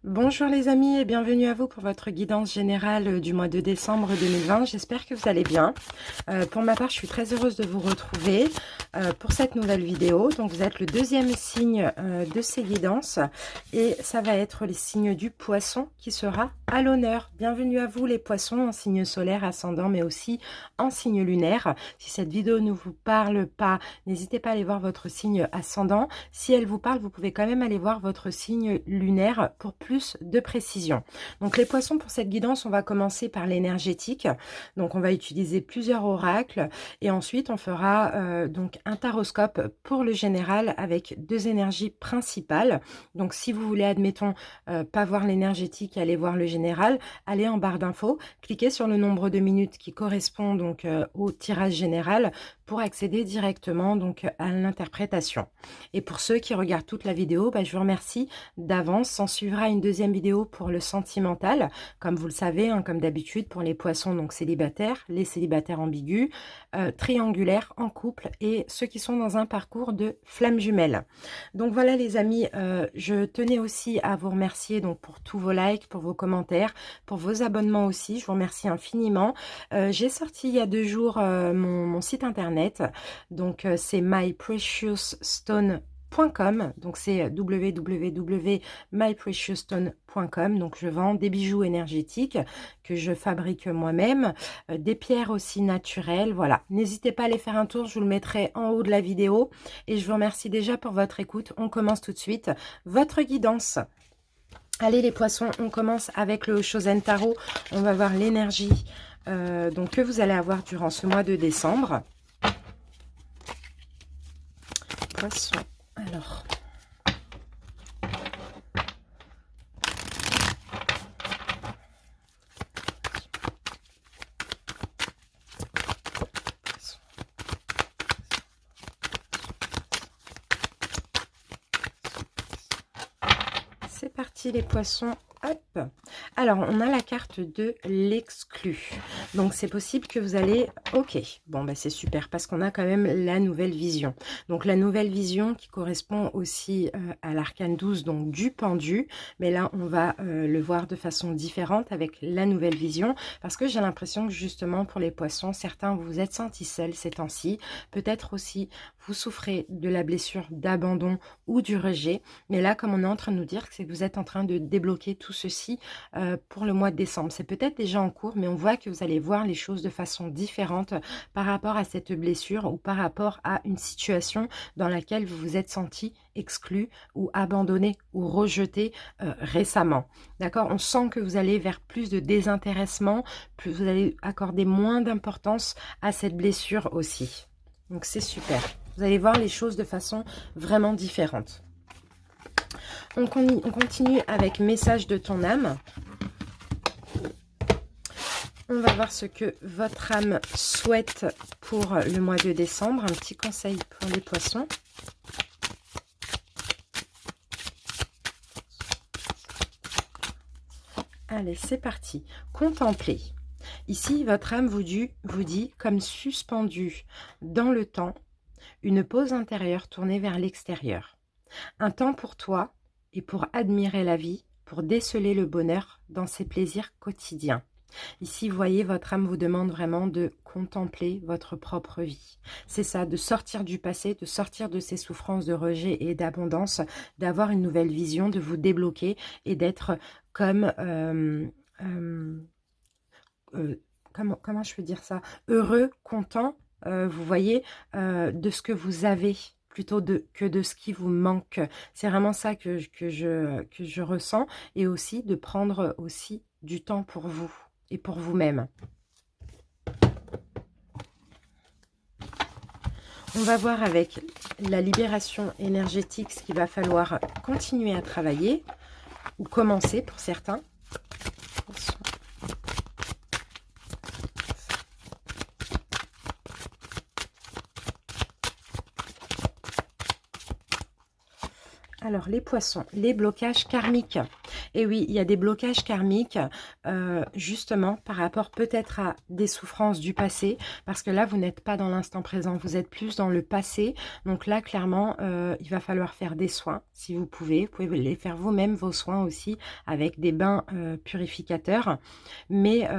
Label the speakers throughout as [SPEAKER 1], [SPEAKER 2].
[SPEAKER 1] Bonjour les amis et bienvenue à vous pour votre guidance générale du mois de décembre 2020. J'espère que vous allez bien. Pour ma part, je suis très heureuse de vous retrouver pour cette nouvelle vidéo. Donc vous êtes le deuxième signe de ces guidances et ça va être les signes du poisson qui sera à l'honneur. Bienvenue à vous les poissons en signe solaire ascendant mais aussi en signe lunaire. Si cette vidéo ne vous parle pas, n'hésitez pas à aller voir votre signe ascendant. Si elle vous parle, vous pouvez quand même aller voir votre signe lunaire pour plus de précision. Donc les poissons, pour cette guidance, on va commencer par l'énergétique. Donc on va utiliser plusieurs oracles et ensuite on fera donc un taroscope pour le général avec deux énergies principales. Donc si vous voulez, admettons, pas voir l'énergétique et aller voir le général, allez en barre d'infos, cliquez sur le nombre de minutes qui correspond donc au tirage général pour accéder directement donc à l'interprétation. Et pour ceux qui regardent toute la vidéo, je vous remercie d'avance. S'en suivra une deuxième vidéo pour le sentimental, comme vous le savez, hein, comme d'habitude pour les poissons donc célibataires, les célibataires ambigus, triangulaires, en couple et ceux qui sont dans un parcours de flamme jumelle. Donc voilà les amis, je tenais aussi à vous remercier donc pour tous vos likes, pour vos commentaires, pour vos abonnements aussi. Je vous remercie infiniment. J'ai sorti il y a 2 jours mon site internet, donc c'est mypreciousstone.com, donc c'est www.mypreciousstone.com. donc je vends des bijoux énergétiques que je fabrique moi-même, des pierres aussi naturelles. Voilà, n'hésitez pas à aller faire un tour, je vous le mettrai en haut de la vidéo et je vous remercie déjà pour votre écoute. On commence tout de suite votre guidance. Allez les poissons, on commence avec le Chosen Tarot. On va voir l'énergie donc que vous allez avoir durant ce mois de décembre. Poisson, alors. C'est parti les poissons. Hop. Alors, on a la carte de l'exclu. Donc, c'est possible que vous allez... Ok, bon, c'est super parce qu'on a quand même la nouvelle vision. Donc, la nouvelle vision qui correspond aussi à l'arcane 12, donc du pendu. Mais là, on va le voir de façon différente avec la nouvelle vision parce que j'ai l'impression que justement, pour les poissons, certains vous êtes sentis seuls ces temps-ci. Peut-être aussi, vous souffrez de la blessure d'abandon ou du rejet. Mais là, comme on est en train de nous dire, c'est que vous êtes en train de débloquer tout ceci pour le mois de décembre. C'est peut-être déjà en cours, mais on voit que vous allez voir les choses de façon différente par rapport à cette blessure ou par rapport à une situation dans laquelle vous vous êtes senti exclu ou abandonné ou rejeté récemment. D'accord? On sent que vous allez vers plus de désintéressement, plus vous allez accorder moins d'importance à cette blessure aussi. Donc c'est super. Vous allez voir les choses de façon vraiment différente. On continue avec message de ton âme. On va voir ce que votre âme souhaite pour le mois de décembre. Un petit conseil pour les poissons. Allez, c'est parti. Contemplez. Ici, votre âme vous dit comme suspendu dans le temps, une pause intérieure tournée vers l'extérieur. Un temps pour toi et pour admirer la vie, pour déceler le bonheur dans ses plaisirs quotidiens. Ici, vous voyez, votre âme vous demande vraiment de contempler votre propre vie. C'est ça, de sortir du passé, de sortir de ces souffrances de rejet et d'abondance, d'avoir une nouvelle vision, de vous débloquer et d'être comme... comment je peux dire ça? Heureux, content, vous voyez, de ce que vous avez plutôt que de ce qui vous manque. C'est vraiment ça que je ressens et aussi de prendre aussi du temps pour vous et pour vous-même. On va voir avec la libération énergétique ce qu'il va falloir continuer à travailler ou commencer pour certains. Alors, les poissons, les blocages karmiques. Et oui, il y a des blocages karmiques, justement, par rapport peut-être à des souffrances du passé, parce que là, vous n'êtes pas dans l'instant présent, vous êtes plus dans le passé. Donc là, clairement, il va falloir faire des soins, si vous pouvez. Vous pouvez les faire vous-même, vos soins aussi, avec des bains purificateurs, mais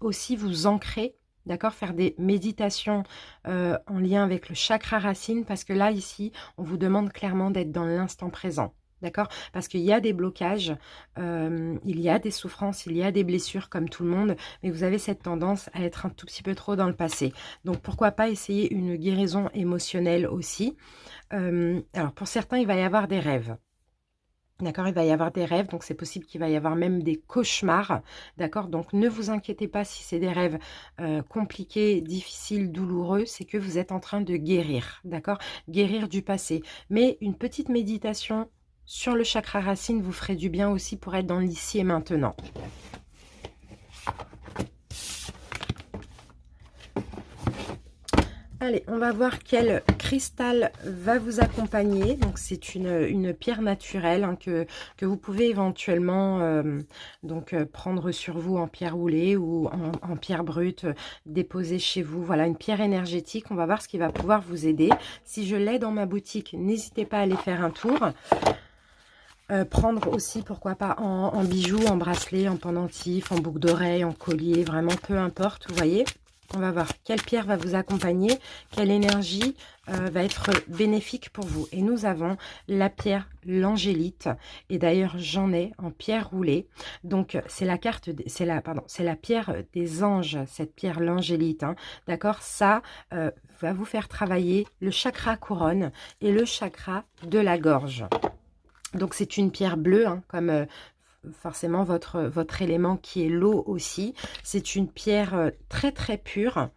[SPEAKER 1] aussi vous ancrer. D'accord, faire des méditations en lien avec le chakra racine, parce que là, ici, on vous demande clairement d'être dans l'instant présent. D'accord, parce qu'il y a des blocages, il y a des souffrances, il y a des blessures comme tout le monde, mais vous avez cette tendance à être un tout petit peu trop dans le passé. Donc, pourquoi pas essayer une guérison émotionnelle aussi. Alors, pour certains, il va y avoir des rêves. D'accord, il va y avoir des rêves, donc c'est possible qu'il va y avoir même des cauchemars, d'accord? Donc ne vous inquiétez pas si c'est des rêves compliqués, difficiles, douloureux, c'est que vous êtes en train de guérir, d'accord? Guérir du passé. Mais une petite méditation sur le chakra racine vous ferait du bien aussi pour être dans l'ici et maintenant. Allez, on va voir quel cristal va vous accompagner. Donc, c'est une pierre naturelle hein, que vous pouvez éventuellement prendre sur vous en pierre roulée ou en pierre brute, déposer chez vous. Voilà, une pierre énergétique. On va voir ce qui va pouvoir vous aider. Si je l'ai dans ma boutique, n'hésitez pas à aller faire un tour. Prendre aussi, pourquoi pas, en bijoux, en bracelet, en pendentif, en boucle d'oreille, en collier, vraiment peu importe, vous voyez. On va voir quelle pierre va vous accompagner, quelle énergie va être bénéfique pour vous. Et nous avons la pierre l'angélite. Et d'ailleurs, j'en ai en pierre roulée. Donc, c'est la carte, c'est la pierre des anges, cette pierre l'angélite. Hein. D'accord, ça va vous faire travailler le chakra couronne et le chakra de la gorge. Donc, c'est une pierre bleue, hein, comme forcément votre élément qui est l'eau aussi. C'est une pierre très très pure.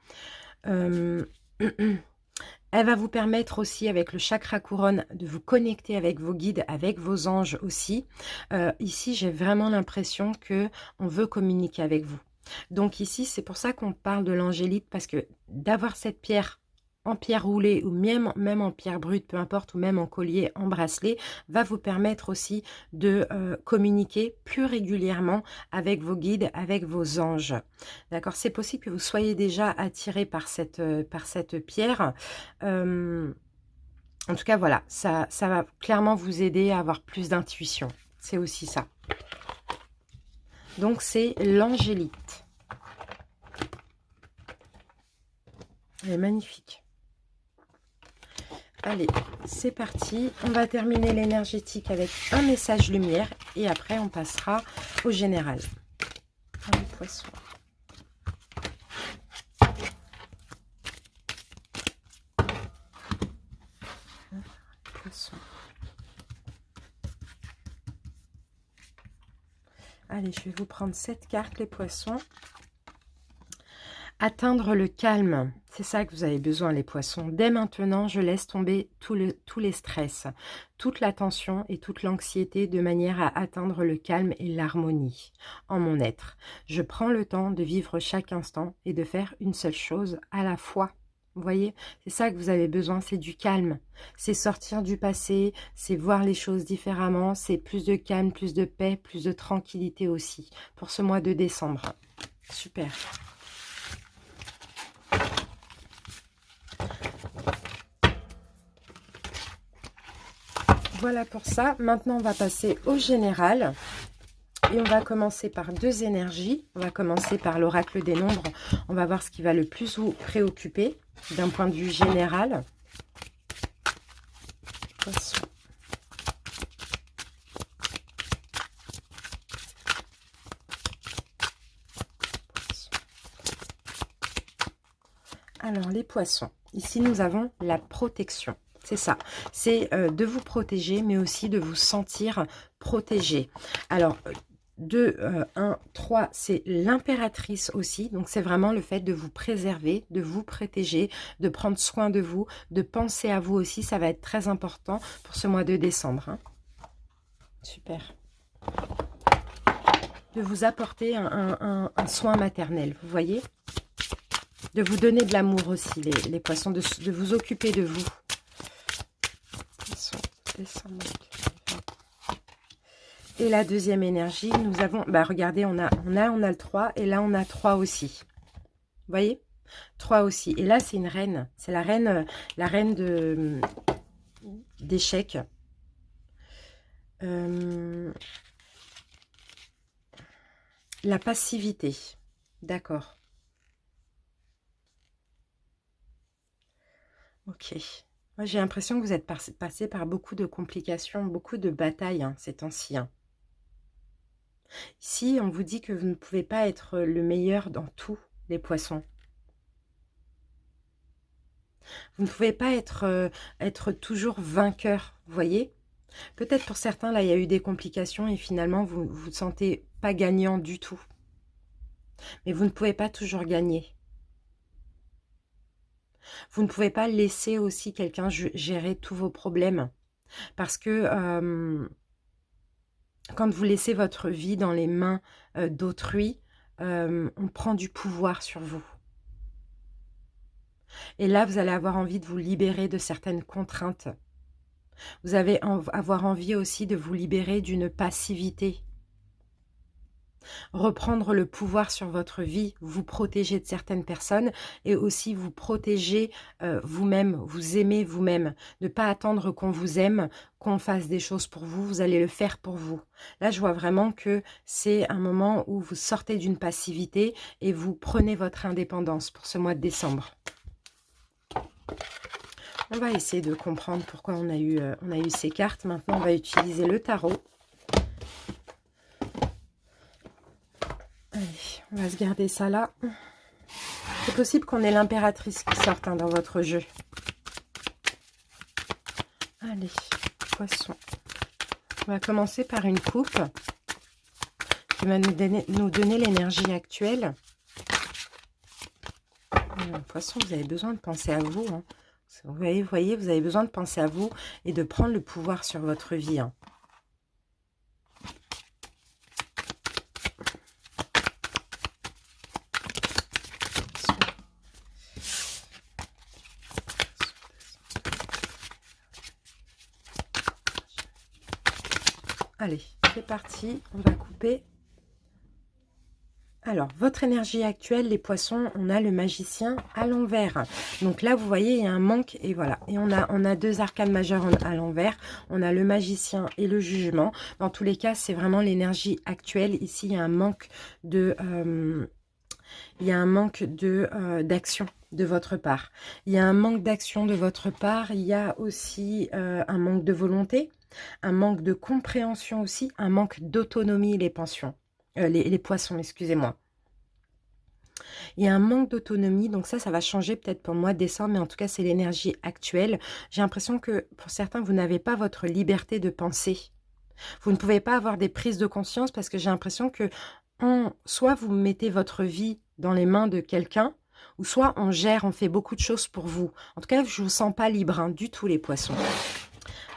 [SPEAKER 1] Elle va vous permettre aussi avec le chakra couronne de vous connecter avec vos guides, avec vos anges aussi. Ici, j'ai vraiment l'impression que on veut communiquer avec vous. Donc ici, c'est pour ça qu'on parle de l'angélite, parce que d'avoir cette pierre en pierre roulée ou même en pierre brute, peu importe, ou même en collier, en bracelet, va vous permettre aussi de communiquer plus régulièrement avec vos guides, avec vos anges. D'accord, c'est possible que vous soyez déjà attiré par cette pierre. En tout cas, voilà, ça va clairement vous aider à avoir plus d'intuition. C'est aussi ça. Donc, c'est l'angélite. Elle est magnifique. Allez, c'est parti. On va terminer l'énergétique avec un message lumière et après on passera au général. Les poissons. Allez, je vais vous prendre cette carte, les poissons. Atteindre le calme, c'est ça que vous avez besoin les poissons. Dès maintenant, je laisse tomber tous les stress, toute la tension et toute l'anxiété de manière à atteindre le calme et l'harmonie en mon être. Je prends le temps de vivre chaque instant et de faire une seule chose à la fois. Vous voyez, c'est ça que vous avez besoin, c'est du calme. C'est sortir du passé, c'est voir les choses différemment, c'est plus de calme, plus de paix, plus de tranquillité aussi pour ce mois de décembre. Super. Voilà pour ça. Maintenant, on va passer au général. Et on va commencer par deux énergies. On va commencer par l'oracle des nombres. On va voir ce qui va le plus vous préoccuper d'un point de vue général. Poisson. Alors, les poissons. Ici, nous avons la protection. C'est ça, c'est de vous protéger, mais aussi de vous sentir protégé. Alors, 2, 1, 3, c'est l'impératrice aussi. Donc, c'est vraiment le fait de vous préserver, de vous protéger, de prendre soin de vous, de penser à vous aussi. Ça va être très important pour ce mois de décembre. Hein. Super. De vous apporter un soin maternel, vous voyez? De vous donner de l'amour aussi, les poissons, de vous occuper de vous. Décembre 2024. Et la deuxième énergie, nous avons, bah regardez, on a le 3 et là on a 3 aussi. Vous voyez, 3 aussi. Et là c'est une reine, c'est la reine d'échecs. La passivité, d'accord. Ok. Moi j'ai l'impression que vous êtes passé par beaucoup de complications, beaucoup de batailles hein, ces temps-ci. Hein. Ici, on vous dit que vous ne pouvez pas être le meilleur dans tout, les poissons. Vous ne pouvez pas être toujours vainqueur, vous voyez. Peut-être pour certains, là, il y a eu des complications et finalement, vous ne vous sentez pas gagnant du tout. Mais vous ne pouvez pas toujours gagner. Vous ne pouvez pas laisser aussi quelqu'un gérer tous vos problèmes. Parce que quand vous laissez votre vie dans les mains d'autrui, on prend du pouvoir sur vous. Et là, vous allez avoir envie de vous libérer de certaines contraintes. Vous allez avoir envie aussi de vous libérer d'une passivité. Reprendre le pouvoir sur votre vie, vous protéger de certaines personnes et aussi vous protéger vous-même, vous aimer vous-même. Ne pas attendre qu'on vous aime, qu'on fasse des choses pour vous, vous allez le faire pour vous. Là, je vois vraiment que c'est un moment où vous sortez d'une passivité et vous prenez votre indépendance pour ce mois de décembre. On va essayer de comprendre pourquoi on a eu ces cartes. Maintenant, on va utiliser le tarot. Allez, on va se garder ça là. C'est possible qu'on ait l'impératrice qui sorte hein, dans votre jeu. Allez, poisson. On va commencer par une coupe qui va nous donner l'énergie actuelle. Poisson, vous avez besoin de penser à vous. Hein. Vous voyez, vous avez besoin de penser à vous et de prendre le pouvoir sur votre vie. Hein. Allez, c'est parti, on va couper. Alors, votre énergie actuelle, les poissons, on a le magicien à l'envers. Donc là, vous voyez, il y a un manque et voilà. Et on a deux arcanes majeures à l'envers. On a le magicien et le jugement. Dans tous les cas, c'est vraiment l'énergie actuelle. Ici, il y a un manque d'action de votre part. Il y a un manque d'action de votre part. Il y a aussi un manque de volonté, un manque de compréhension aussi, un manque d'autonomie, les poissons, excusez-moi. Il y a un manque d'autonomie, donc ça va changer peut-être pour le mois de décembre, mais en tout cas, c'est l'énergie actuelle. J'ai l'impression que pour certains, vous n'avez pas votre liberté de penser. Vous ne pouvez pas avoir des prises de conscience parce que j'ai l'impression que soit vous mettez votre vie dans les mains de quelqu'un, ou soit on fait beaucoup de choses pour vous. En tout cas, je ne vous sens pas libre hein, du tout, les poissons.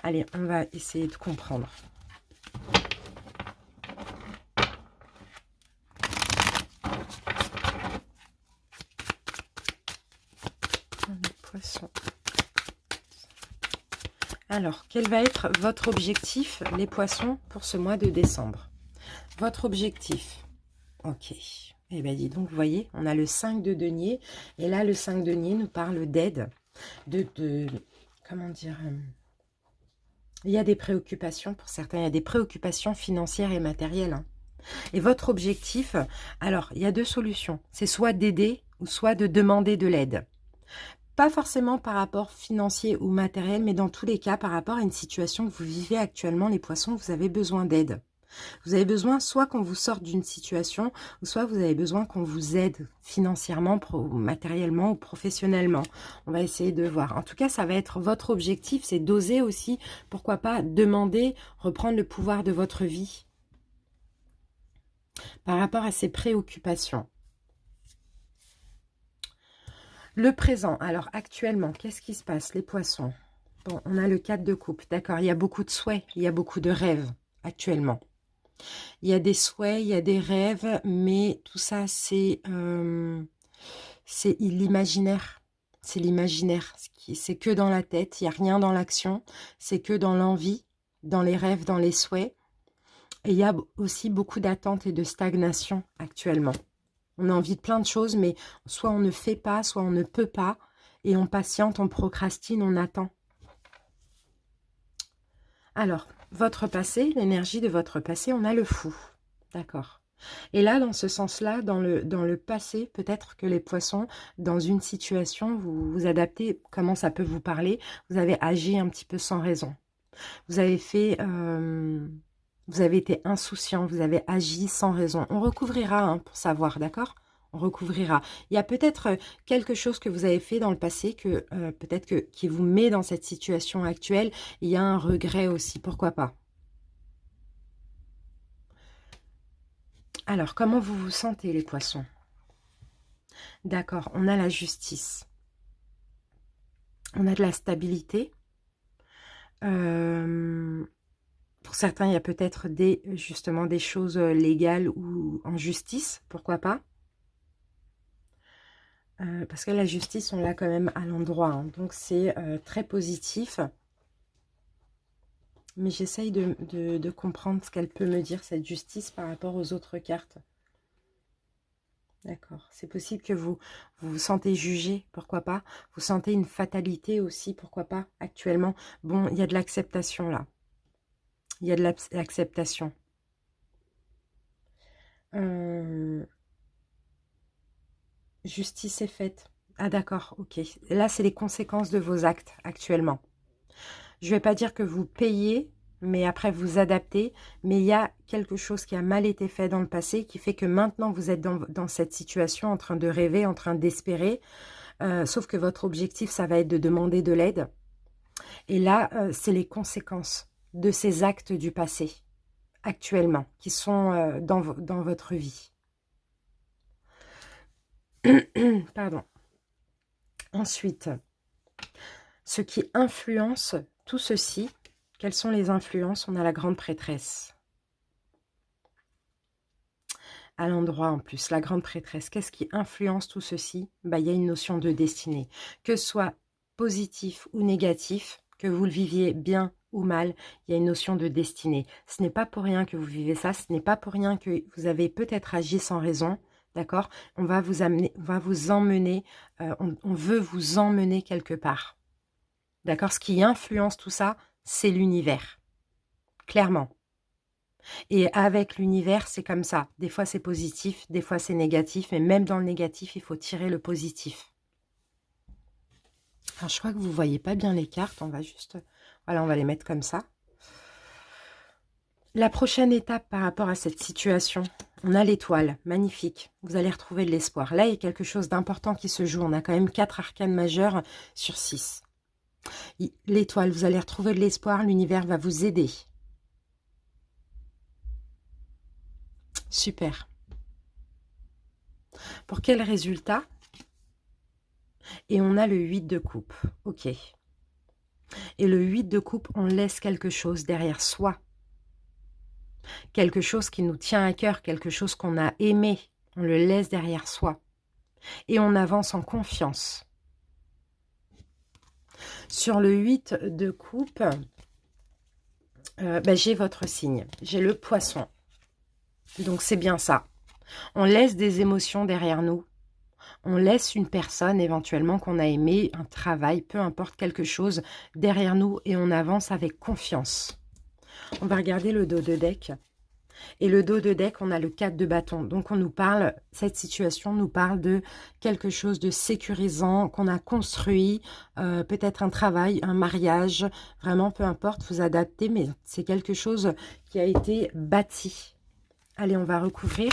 [SPEAKER 1] Allez, on va essayer de comprendre. Poisson. Alors, quel va être votre objectif, les poissons, pour ce mois de décembre? Votre objectif. Ok. Eh bien, dis donc, vous voyez, on a le 5 de denier. Et là, le 5 de denier nous parle d'aide. Comment dire il y a des préoccupations pour certains. Il y a des préoccupations financières et matérielles. Hein. Et votre objectif, alors, il y a deux solutions. C'est soit d'aider ou soit de demander de l'aide. Pas forcément par rapport financier ou matériel, mais dans tous les cas, par rapport à une situation que vous vivez actuellement, les poissons, vous avez besoin d'aide. Vous avez besoin soit qu'on vous sorte d'une situation, ou soit vous avez besoin qu'on vous aide financièrement, matériellement ou professionnellement. On va essayer de voir. En tout cas, ça va être votre objectif, c'est d'oser aussi, pourquoi pas, demander, reprendre le pouvoir de votre vie par rapport à ces préoccupations. Le présent, alors actuellement, qu'est-ce qui se passe, les poissons? Bon, on a le 4 de coupe, d'accord, il y a beaucoup de souhaits, il y a beaucoup de rêves actuellement. Il y a des souhaits, il y a des rêves, mais tout ça, c'est l'imaginaire. C'est l'imaginaire, c'est que dans la tête, il n'y a rien dans l'action, c'est que dans l'envie, dans les rêves, dans les souhaits. Et il y a aussi beaucoup d'attentes et de stagnation actuellement. On a envie de plein de choses, mais soit on ne fait pas, soit on ne peut pas. Et on patiente, on procrastine, on attend. Alors, votre passé, l'énergie de votre passé, on a le fou. D'accord. Et là, dans ce sens-là, dans le passé, peut-être que les poissons, dans une situation, vous vous adaptez, comment ça peut vous parler, vous avez agi un petit peu sans raison. Vous avez fait... vous avez été insouciant, vous avez agi sans raison. On recouvrira hein, pour savoir, d'accord? On recouvrira. Il y a peut-être quelque chose que vous avez fait dans le passé que peut-être qui vous met dans cette situation actuelle. Il y a un regret aussi, pourquoi pas? Alors, comment vous vous sentez, les poissons? D'accord, on a la justice. On a de la stabilité. Pour certains, il y a peut-être justement des choses légales ou en justice, pourquoi pas? Parce que la justice, on l'a quand même à l'endroit, hein, donc c'est très positif. Mais j'essaye de comprendre ce qu'elle peut me dire, cette justice, par rapport aux autres cartes. D'accord. C'est possible que vous vous sentez jugé, pourquoi pas? Vous sentez une fatalité aussi, pourquoi pas, actuellement? Bon, il y a de l'acceptation là. Il y a de l'acceptation. Justice est faite. Ah d'accord, ok. Là, c'est les conséquences de vos actes actuellement. Je ne vais pas dire que vous payez, mais après vous adaptez. Mais il y a quelque chose qui a mal été fait dans le passé qui fait que maintenant vous êtes dans cette situation en train de rêver, en train d'espérer. Sauf que votre objectif, ça va être de demander de l'aide. Et là, c'est les conséquences de ces actes du passé, actuellement, qui sont dans votre vie. Pardon. Ensuite, ce qui influence tout ceci, quelles sont les influences? On a la grande prêtresse. À l'endroit en plus, la grande prêtresse. Qu'est-ce qui influence tout ceci? Bah, il y a une notion de destinée. Que ce soit positif ou négatif, que vous le viviez bien ou mal, il y a une notion de destinée. Ce n'est pas pour rien que vous vivez ça, ce n'est pas pour rien que vous avez peut-être agi sans raison, d'accord? On va vous amener, on va vous emmener, on veut vous emmener quelque part. D'accord? Ce qui influence tout ça, c'est l'univers. Clairement. Et avec l'univers, c'est comme ça. Des fois, c'est positif, des fois, c'est négatif. Mais même dans le négatif, il faut tirer le positif. Alors, je crois que vous ne voyez pas bien les cartes. On va juste... Voilà, on va les mettre comme ça. La prochaine étape par rapport à cette situation, on a l'étoile. Magnifique. Vous allez retrouver de l'espoir. Là, il y a quelque chose d'important qui se joue. On a quand même 4 arcanes majeures sur 6. L'étoile, vous allez retrouver de l'espoir. L'univers va vous aider. Super. Pour quel résultat? Et on a le 8 de coupe. Ok. Et le 8 de coupe, on laisse quelque chose derrière soi. Quelque chose qui nous tient à cœur, quelque chose qu'on a aimé. On le laisse derrière soi. Et on avance en confiance. Sur le 8 de coupe, j'ai votre signe. J'ai le poisson. Donc c'est bien ça. On laisse des émotions derrière nous. On laisse une personne éventuellement qu'on a aimé, un travail, peu importe, quelque chose derrière nous et on avance avec confiance. On va regarder le dos de deck. Et le dos de deck, on a le 4 de bâton. Donc on nous parle, cette situation nous parle de quelque chose de sécurisant qu'on a construit, peut-être un travail, un mariage, vraiment peu importe, vous adaptez, mais c'est quelque chose qui a été bâti. Allez, on va recouvrir.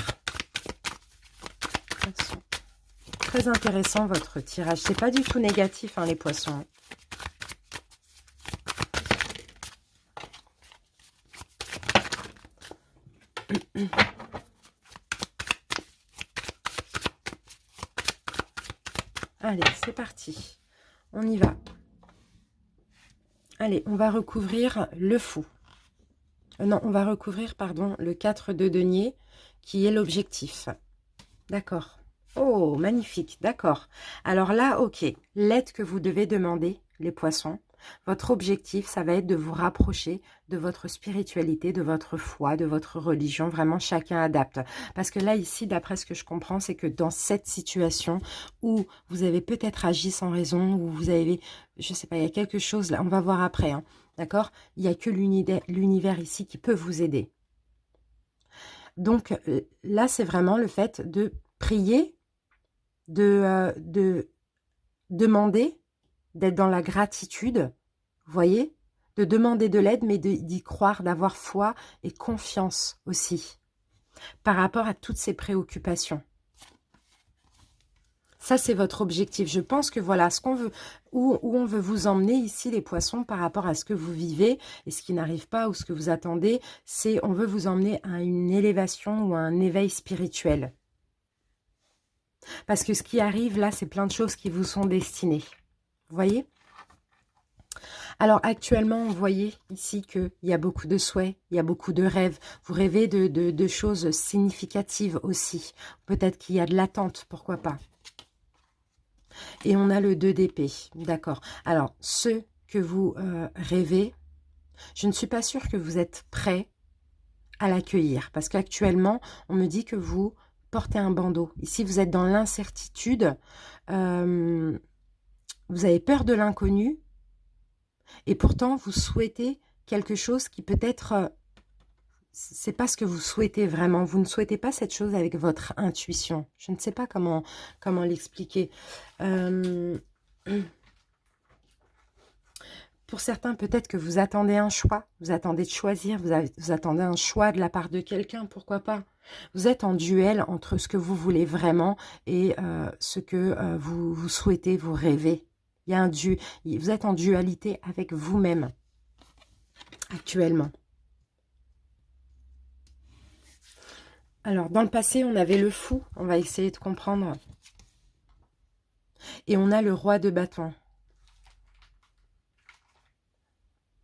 [SPEAKER 1] Très intéressant votre tirage. C'est pas du tout négatif, hein, les poissons. Allez, c'est parti. On y va. Allez, on va recouvrir le fou. Non, on va recouvrir, pardon, le 4 de denier, qui est l'objectif. D'accord. Oh, magnifique, d'accord. Alors là, ok, l'aide que vous devez demander, les poissons, Votre objectif, ça va être de vous rapprocher de votre spiritualité, de votre foi, de votre religion. Vraiment, chacun adapte. Parce que là, ici, d'après ce que je comprends, c'est que dans cette situation où vous avez peut-être agi sans raison, où vous avez, je sais pas, il y a quelque chose, là, on va voir après, hein, d'accord? Il n'y a que l'univers ici qui peut vous aider. Donc là, c'est vraiment le fait de prier, de demander, d'être dans la gratitude, vous voyez, de demander de l'aide, mais d'y croire, d'avoir foi et confiance aussi, par rapport à toutes ces préoccupations. Ça, c'est votre objectif. Je pense que voilà, ce qu'on veut, où on veut vous emmener ici, les poissons, par rapport à ce que vous vivez et ce qui n'arrive pas ou ce que vous attendez, c'est on veut vous emmener à une élévation ou à un éveil spirituel. Parce que ce qui arrive là, c'est plein de choses qui vous sont destinées. Vous voyez? Alors actuellement, vous voyez ici qu'il y a beaucoup de souhaits, il y a beaucoup de rêves. Vous rêvez de choses significatives aussi. Peut-être qu'il y a de l'attente, pourquoi pas. Et on a le 2 d'épée, d'accord. Alors, ce que vous rêvez, je ne suis pas sûre que vous êtes prêt à l'accueillir. Parce qu'actuellement, on me dit que vous portez un bandeau. Ici, vous êtes dans l'incertitude. Vous avez peur de l'inconnu. Et pourtant, vous souhaitez quelque chose qui peut-être... c'est pas ce que vous souhaitez vraiment. Vous ne souhaitez pas cette chose avec votre intuition. Je ne sais pas comment l'expliquer. Pour certains, peut-être que vous attendez un choix. Vous attendez de choisir. Vous attendez un choix de la part de quelqu'un. Pourquoi pas? Vous êtes en duel entre ce que vous voulez vraiment et ce que vous souhaitez, vous rêvez. Il y a vous êtes en dualité avec vous-même actuellement. Alors, dans le passé, on avait le fou. On va essayer de comprendre. Et on a le roi de bâton.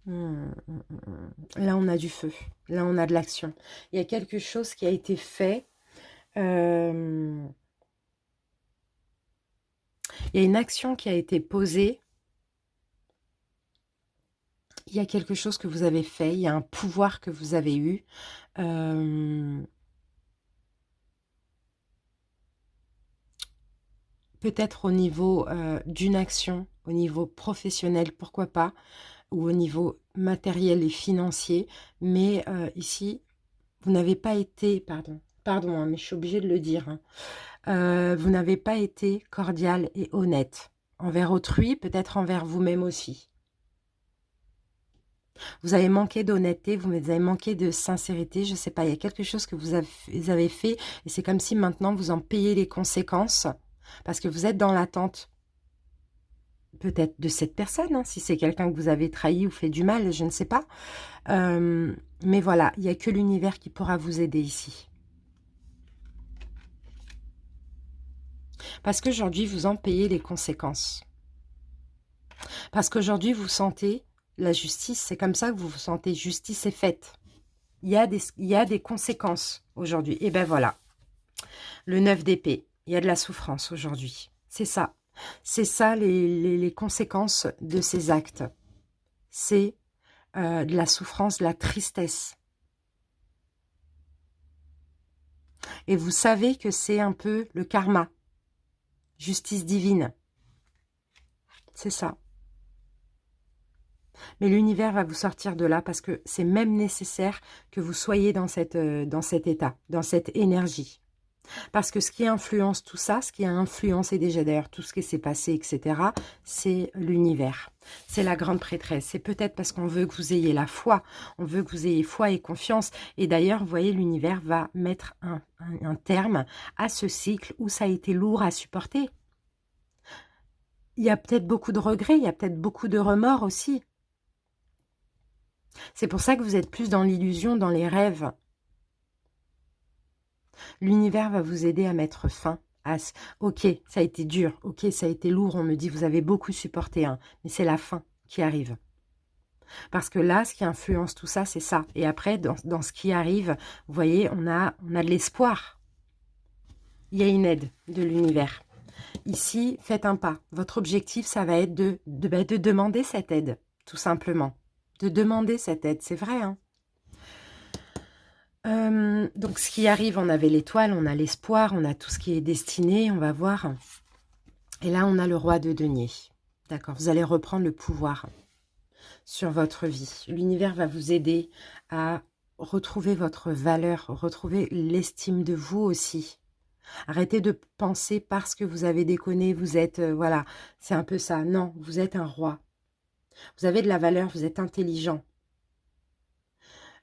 [SPEAKER 1] Là, on a du feu. Là, on a de l'action. Il y a quelque chose qui a été fait. Il y a une action qui a été posée. Il y a quelque chose que vous avez fait. Il y a un pouvoir que vous avez eu. Peut-être au niveau d'une action, au niveau professionnel, pourquoi pas, ou au niveau matériel et financier. Mais ici, vous n'avez pas été, pardon, hein, mais je suis obligée de le dire, hein, vous n'avez pas été cordial et honnête envers autrui, peut-être envers vous-même aussi. Vous avez manqué d'honnêteté, vous avez manqué de sincérité, je ne sais pas, il y a quelque chose que vous avez fait et c'est comme si maintenant vous en payez les conséquences parce que vous êtes dans l'attente peut-être de cette personne, hein, si c'est quelqu'un que vous avez trahi ou fait du mal, je ne sais pas. Mais voilà, il n'y a que l'univers qui pourra vous aider ici. Parce qu'aujourd'hui, vous en payez les conséquences. Parce qu'aujourd'hui, vous sentez la justice, c'est comme ça que vous vous sentez, justice est faite. Il y a des conséquences aujourd'hui. Et ben voilà, le 9 d'épée, il y a de la souffrance aujourd'hui. C'est ça. C'est ça les conséquences de ces actes. C'est de la souffrance, de la tristesse. Et vous savez que c'est un peu le karma. Justice divine. C'est ça. Mais l'univers va vous sortir de là parce que c'est même nécessaire que vous soyez dans cet état, dans cette énergie. Parce que ce qui influence tout ça, ce qui a influencé déjà d'ailleurs tout ce qui s'est passé, etc., c'est l'univers. C'est la grande prêtresse. C'est peut-être parce qu'on veut que vous ayez la foi. On veut que vous ayez foi et confiance. Et d'ailleurs, vous voyez, l'univers va mettre un terme à ce cycle où ça a été lourd à supporter. Il y a peut-être beaucoup de regrets, il y a peut-être beaucoup de remords aussi. C'est pour ça que vous êtes plus dans l'illusion, dans les rêves. L'univers va vous aider à mettre fin à ce... Ok, ça a été dur, ok, ça a été lourd, on me dit, vous avez beaucoup supporté, hein, mais c'est la fin qui arrive. Parce que là, ce qui influence tout ça, c'est ça. Et après, dans ce qui arrive, vous voyez, on a de l'espoir. Il y a une aide de l'univers. ici, faites un pas. Votre objectif, ça va être de demander cette aide, tout simplement. De demander cette aide, c'est vrai, hein. Donc, ce qui arrive, on avait l'étoile, on a l'espoir, on a tout ce qui est destiné, on va voir. Et là, on a le roi de denier. D'accord, vous allez reprendre le pouvoir sur votre vie. L'univers va vous aider à retrouver votre valeur, retrouver l'estime de vous aussi. Arrêtez de penser parce que vous avez déconné, vous êtes, voilà, c'est un peu ça. Non, vous êtes un roi. Vous avez de la valeur, vous êtes intelligent.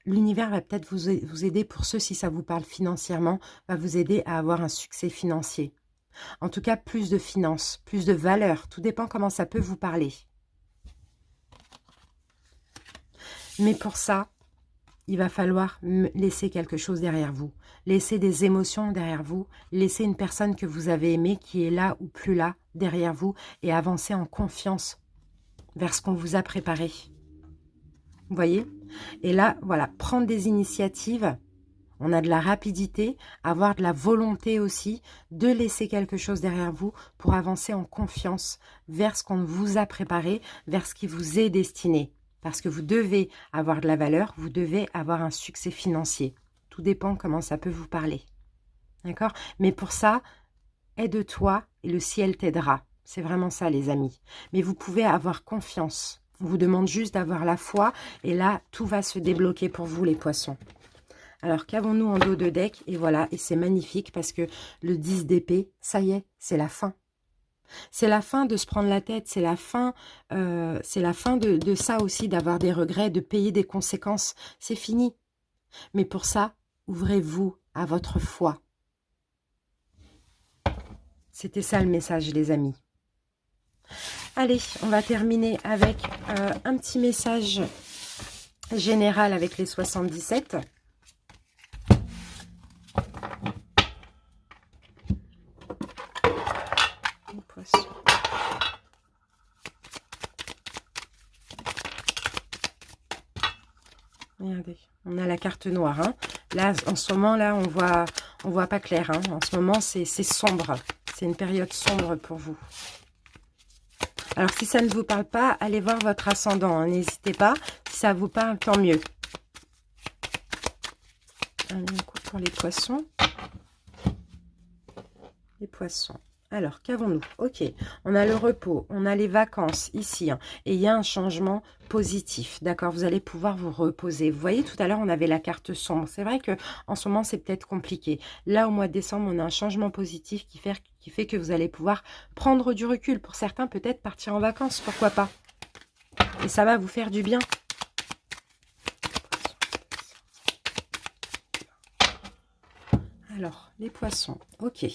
[SPEAKER 1] L'univers va peut-être vous aider, pour ceux, si ça vous parle financièrement, va vous aider à avoir un succès financier. En tout cas, plus de finances, plus de valeur. Tout dépend comment ça peut vous parler. Mais pour ça, il va falloir laisser quelque chose derrière vous. Laisser des émotions derrière vous. Laisser une personne que vous avez aimée, qui est là ou plus là, derrière vous. Et avancer en confiance vers ce qu'on vous a préparé. Vous voyez? Et là, voilà, prendre des initiatives. On a de la rapidité, avoir de la volonté aussi de laisser quelque chose derrière vous pour avancer en confiance vers ce qu'on vous a préparé, vers ce qui vous est destiné. Parce que vous devez avoir de la valeur, vous devez avoir un succès financier. Tout dépend comment ça peut vous parler. D'accord? Mais pour ça, aide-toi et le ciel t'aidera. C'est vraiment ça, les amis. Mais vous pouvez avoir confiance. On vous demande juste d'avoir la foi et là, tout va se débloquer pour vous, les poissons. Alors, qu'avons-nous en dos de deck? Et voilà, et c'est magnifique parce que le 10 d'épée, ça y est, c'est la fin. C'est la fin de se prendre la tête, c'est la fin de ça aussi, d'avoir des regrets, de payer des conséquences. C'est fini. Mais pour ça, ouvrez-vous à votre foi. C'était ça le message, les amis. Allez, on va terminer avec un petit message général avec les 77. Les poissons. Regardez, on a la carte noire. Hein. Là, en ce moment, là, on voit pas clair. Hein. En ce moment, c'est sombre. C'est une période sombre pour vous. Alors, si ça ne vous parle pas, allez voir votre ascendant. Hein. N'hésitez pas. Si ça vous parle, tant mieux. Un coup pour les poissons. Les poissons. Alors, qu'avons-nous? Ok, on a le repos, on a les vacances ici. Hein, et il y a un changement positif. D'accord, vous allez pouvoir vous reposer. Vous voyez, tout à l'heure, on avait la carte sombre. C'est vrai que en ce moment, c'est peut-être compliqué. Là, au mois de décembre, on a un changement positif qui fait que vous allez pouvoir prendre du recul. Pour certains, peut-être partir en vacances, pourquoi pas. Et ça va vous faire du bien. Alors, les poissons, ok.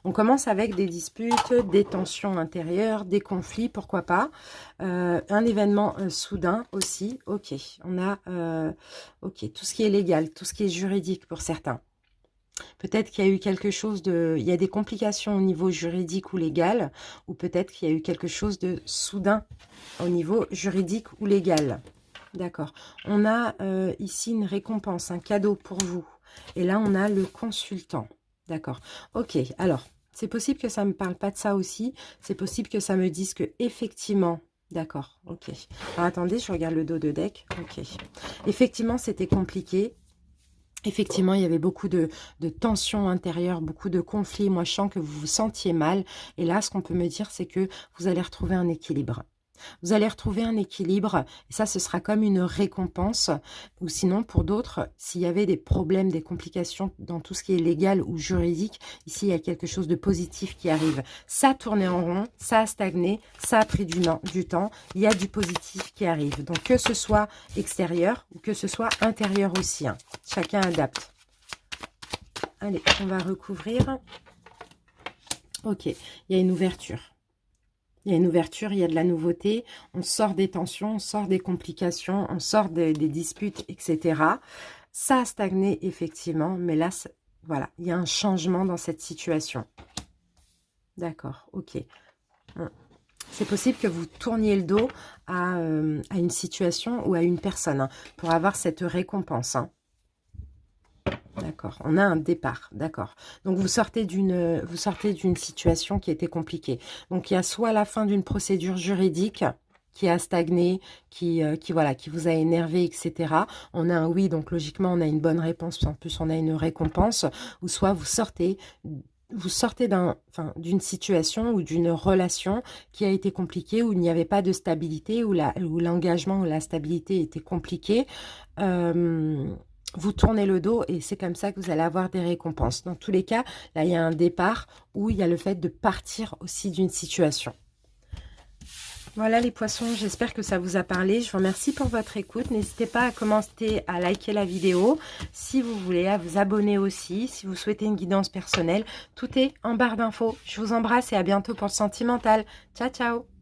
[SPEAKER 1] On commence avec des disputes, des tensions intérieures, des conflits, pourquoi pas. Un événement soudain aussi, ok. On a ok, tout ce qui est légal, tout ce qui est juridique pour certains. Peut-être qu'il y a eu quelque chose de... Il y a des complications au niveau juridique ou légal, ou peut-être qu'il y a eu quelque chose de soudain au niveau juridique ou légal. D'accord. On a ici une récompense, un cadeau pour vous. Et là, on a le consultant. D'accord. Ok, alors, c'est possible que ça ne me parle pas de ça aussi. C'est possible que ça me dise que effectivement... D'accord, ok. Alors, attendez, je regarde le dos de deck. Ok. Effectivement, c'était compliqué. Effectivement, il y avait beaucoup de tensions intérieures, beaucoup de conflits. Moi, je sens que vous vous sentiez mal. Et là, ce qu'on peut me dire, c'est que vous allez retrouver un équilibre. Vous allez retrouver un équilibre et ça, ce sera comme une récompense. Ou sinon, pour d'autres, s'il y avait des problèmes, des complications dans tout ce qui est légal ou juridique, ici, il y a quelque chose de positif qui arrive. Ça a tourné en rond, ça a stagné, ça a pris du temps. Il y a du positif qui arrive. Donc, que ce soit extérieur ou que ce soit intérieur aussi. Hein. Chacun adapte. Allez, on va recouvrir. Ok, il y a une ouverture. Il y a une ouverture, il y a de la nouveauté, on sort des tensions, on sort des complications, on sort des disputes, etc. Ça a stagné effectivement, mais là, voilà, il y a un changement dans cette situation. D'accord, ok. C'est possible que vous tourniez le dos à une situation ou à une personne hein, pour avoir cette récompense. Hein. D'accord, on a un départ, d'accord. Donc vous sortez d'une situation qui était compliquée. Donc il y a soit la fin d'une procédure juridique qui a stagné, voilà, qui vous a énervé, etc. On a un oui, donc logiquement on a une bonne réponse, en plus on a une récompense, ou soit vous sortez d'une situation ou d'une relation qui a été compliquée, où il n'y avait pas de stabilité, où l'engagement ou la stabilité était compliquée. Vous tournez le dos et c'est comme ça que vous allez avoir des récompenses. Dans tous les cas, là, il y a un départ où il y a le fait de partir aussi d'une situation. Voilà les poissons, j'espère que ça vous a parlé. Je vous remercie pour votre écoute. N'hésitez pas à commenter, à liker la vidéo. Si vous voulez, à vous abonner aussi. Si vous souhaitez une guidance personnelle, tout est en barre d'infos. Je vous embrasse et à bientôt pour le sentimental. Ciao, ciao!